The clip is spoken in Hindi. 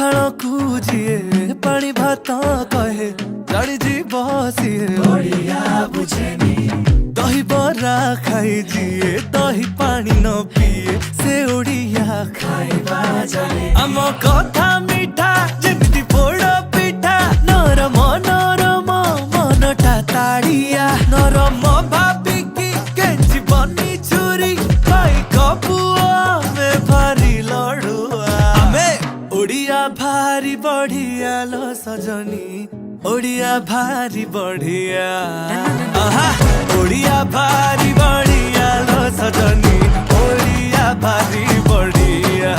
पखाल कूजिए पानी भात कहे जानी जी बसिए ओडिया बुझेनी दही बरा खाई जिए दही पानी न पिए से ओडिया खाइबा जाने आम कथा मिठा जेमिति पोड़ पिठा नरम नरम मनटा ताड़िया नरम भाबिकी केंची बनी चुरी भाई कपुआ में भारी लड़ुआ आमे ओडिया भारी बढ़िया लो सजनी ओडिया भारी बढ़िया आहा ओडिया भारी बढ़िया लो सजनी ओडिया भारी बढ़िया।